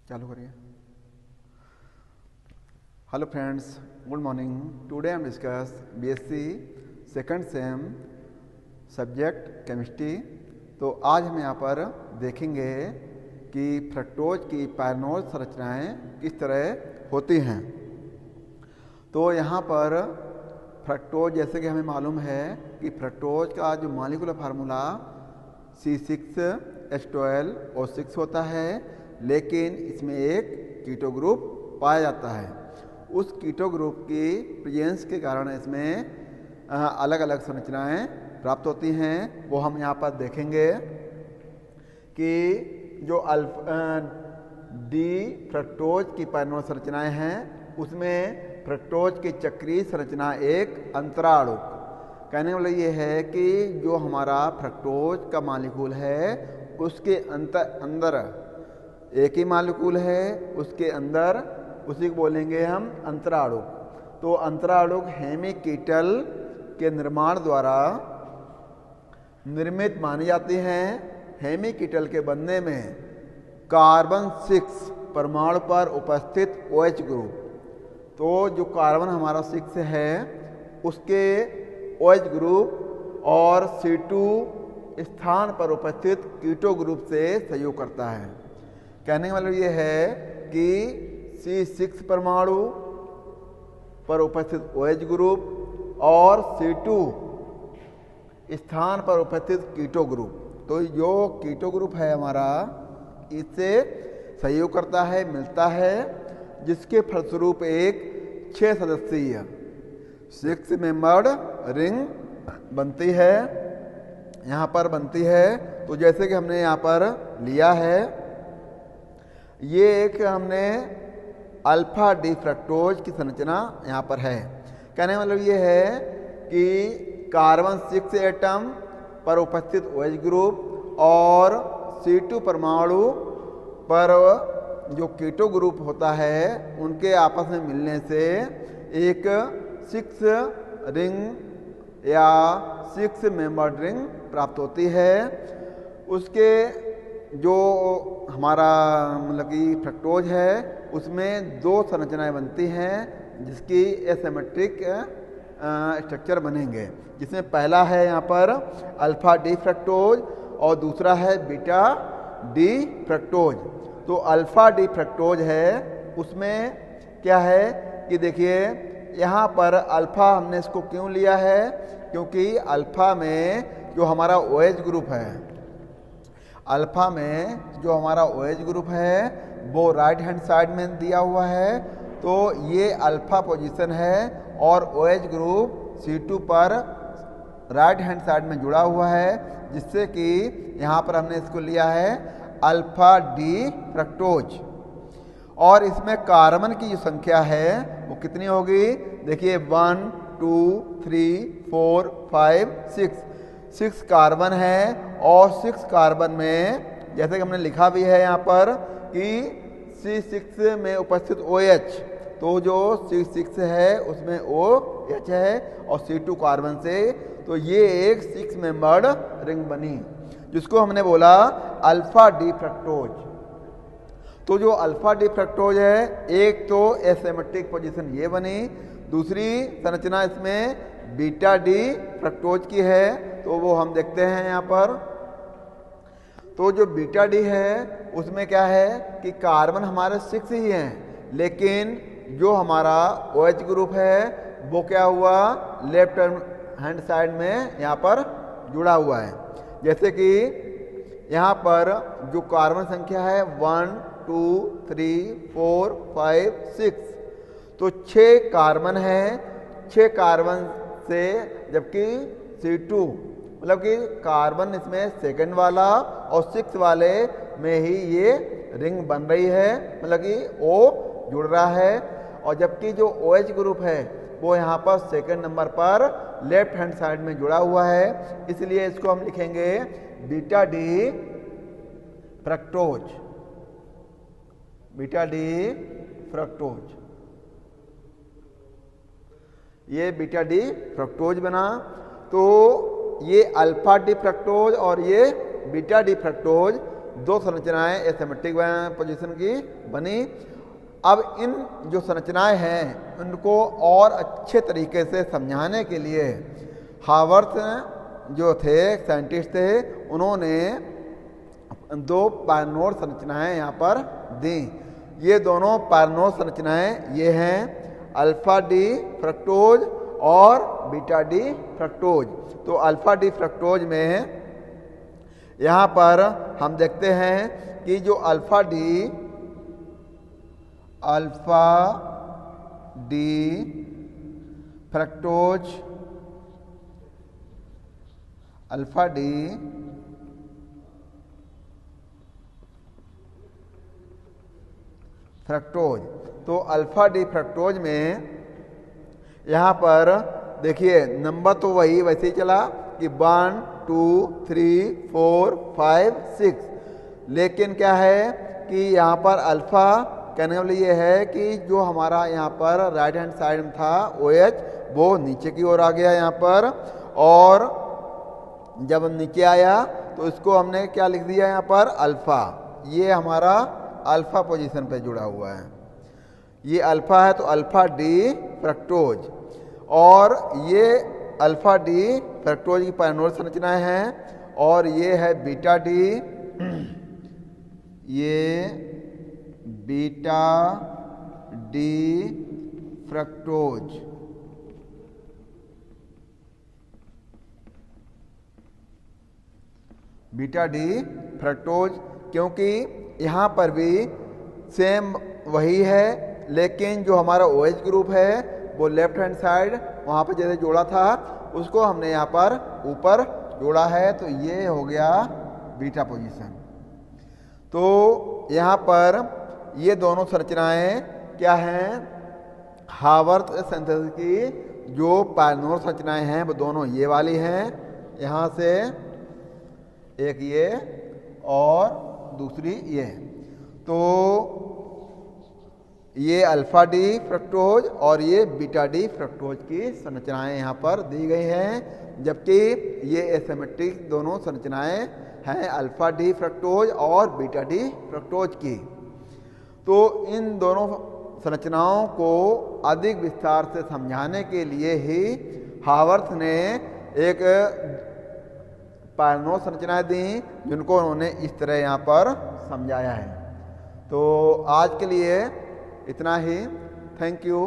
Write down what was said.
चालू करिए। Hello friends, good morning. Today हम discuss BSc second sem subject chemistry. तो आज हम यहाँ पर देखेंगे कि फ्रक्टोज की पायरनोज संरचनाएं किस तरह होती हैं। तो यहाँ पर फ्रक्टोज, जैसे कि हमें मालूम है कि फ्रक्टोज का जो मॉलिक्यूलर फार्मूला C6H12O6 होता है, लेकिन इसमें एक कीटो ग्रुप पाया जाता है। उस कीटो ग्रुप की प्रेजेंस के कारण इसमें अलग अलग संरचनाएं प्राप्त होती हैं। वो हम यहाँ पर देखेंगे कि जो डी फ्रक्टोज की पायरनोज संरचनाएं हैं, उसमें फ्रक्टोज की चक्रीय संरचना एक अंतराणुक। कहने वाला ये है कि जो हमारा फ्रक्टोज का मॉलिक्यूल है उसके अंदर एक ही मॉलिक्यूल है, उसके अंदर उसी को बोलेंगे हम अंतराणुक। तो अंतराणुक हेमिकीटल के निर्माण द्वारा निर्मित मानी जाती हैं। हेमिकीटल के बनने में कार्बन 6 परमाणु पर उपस्थित OH ग्रुप, तो जो कार्बन हमारा 6 है उसके OH ग्रुप और C2 स्थान पर उपस्थित कीटो ग्रुप से सहयोग करता है। कहने का मतलब ये है कि C6 परमाणु पर उपस्थित OH ग्रुप और C2 स्थान पर उपस्थित कीटो ग्रुप, तो जो कीटो ग्रुप है हमारा, इससे सहयोग करता है, मिलता है, जिसके फलस्वरूप एक 6 सदस्यीय 6 मेंबर्ड रिंग बनती है, यहाँ पर बनती है। तो जैसे कि हमने यहाँ पर लिया है, ये एक हमने अल्फा डी फ्रक्टोज की संरचना यहाँ पर है। कहने का मतलब ये है कि कार्बन 6 एटम पर उपस्थित OH ग्रुप और C2 परमाणु पर जो कीटो ग्रुप होता है, उनके आपस में मिलने से एक 6 रिंग या 6 मेंबर्ड रिंग प्राप्त होती है। उसके जो हमारा मतलब कि फ्रक्टोज है उसमें 2 संरचनाएं बनती हैं, जिसकी एसिमेट्रिक स्ट्रक्चर बनेंगे, जिसमें पहला है यहाँ पर अल्फा डी फ्रक्टोज और दूसरा है बीटा डी फ्रक्टोज। तो अल्फा डी फ्रक्टोज है, उसमें क्या है कि देखिए यहाँ पर अल्फा हमने इसको क्यों लिया है, क्योंकि अल्फा में जो हमारा OH ग्रुप है, अल्फा में जो हमारा OH ग्रुप है वो राइट हैंड साइड में दिया हुआ है। तो ये अल्फा पोजीशन है और OH ग्रुप C2 पर राइट हैंड साइड में जुड़ा हुआ है, जिससे कि यहाँ पर हमने इसको लिया है अल्फा डी फ्रक्टोज। और इसमें कार्बन की जो संख्या है वो कितनी होगी, देखिए 1 2 3 4 5 6 कार्बन है। और 6 कार्बन में जैसे कि हमने लिखा भी है यहाँ पर कि C6 में उपस्थित OH, तो जो C6 है उसमें OH है और C2 कार्बन से, तो ये एक 6 मेंबर्ड रिंग बनी, जिसको हमने बोला अल्फा डी फ्रक्टोज। तो जो अल्फा डी फ्रक्टोज है, एक तो एसिमेट्रिक पोजीशन ये बनी, दूसरी संरचना इसमें बीटा डी फ्रक्टोज की है, तो वो हम देखते हैं यहाँ पर। तो जो बीटा डी है उसमें क्या है कि कार्बन हमारे 6 ही हैं, लेकिन जो हमारा OH ग्रुप है वो क्या हुआ, लेफ्ट हैंड साइड में यहाँ पर जुड़ा हुआ है। जैसे कि यहाँ पर जो कार्बन संख्या है 1 2 3 4 5 6, तो 6 कार्बन है, 6 कार्बन से, जबकि C2 मतलब कि कार्बन इसमें सेकंड वाला और 6 वाले में ही ये रिंग बन रही है, मतलब कि O जुड़ रहा है। और जबकि जो OH ग्रुप है वो यहाँ पर सेकंड नंबर पर लेफ्ट हैंड साइड में जुड़ा हुआ है, इसलिए इसको हम लिखेंगे beta D fructose, beta D fructose. ये बीटा डी फ्रक्टोज बना। तो ये अल्फा डी फ्रक्टोज और ये बीटा डी फ्रक्टोज दो संरचनाएं एसिमेट्रिक पोजीशन की बनी। अब इन जो संरचनाएं हैं उनको और अच्छे तरीके से समझाने के लिए हावर्थ जो थे साइंटिस्ट थे, उन्होंने दो पायरनोड संरचनाएं यहाँ पर दी। ये दोनों पायरनोड संरचनाएं ये हैं अल्फा डी फ्रक्टोज और बीटा डी फ्रक्टोज। तो अल्फा डी फ्रक्टोज में यहाँ पर हम देखते हैं कि जो अल्फा डी फ्रक्टोज तो अल्फा डी फ्रक्टोज में यहाँ पर देखिए नंबर तो वही वैसे ही चला कि 1 2 3 4 5 6, लेकिन क्या है कि यहाँ पर अल्फा कहने का मतलब ये है कि जो हमारा यहाँ पर राइट हैंड साइड में था OH वो नीचे की ओर आ गया यहाँ पर, और जब नीचे आया तो इसको हमने क्या लिख दिया यहाँ पर अल्फा। ये हमारा अल्फा पोजीशन पे जुड़ा हुआ है, ये अल्फा है तो अल्फा डी फ्रक्टोज, और ये अल्फा डी फ्रक्टोज की पायरनोड संरचनाएं हैं, और ये है बीटा डी, ये beta D fructose. Beta D fructose क्योंकि यहाँ पर भी सेम वही है, लेकिन जो हमारा OH ग्रुप है वो लेफ्ट हैंड साइड वहाँ पर जैसे जोड़ा था उसको हमने यहाँ पर ऊपर जोड़ा है, तो ये हो गया बीटा पोजीशन। तो यहाँ पर ये दोनों संरचनाएं क्या हैं, हावर्थ सिंथेसिस की जो पायरनोड संरचनाएं हैं वो दोनों ये वाली हैं, यहाँ से एक ये और दूसरी ये। तो ये अल्फा डी फ्रक्टोज और ये बीटा डी फ्रक्टोज की संरचनाएं यहाँ पर दी गई हैं, जबकि ये एसिमेट्रिक दोनों संरचनाएं हैं अल्फा डी फ्रक्टोज और बीटा डी फ्रक्टोज की। तो इन दोनों संरचनाओं को अधिक विस्तार से समझाने के लिए ही हावर्थ ने एक पायरनोड संरचनाएं दी जिनको उन्होंने इस तरह यहाँ पर समझाया है। तो आज के लिए इतना ही। Thank you.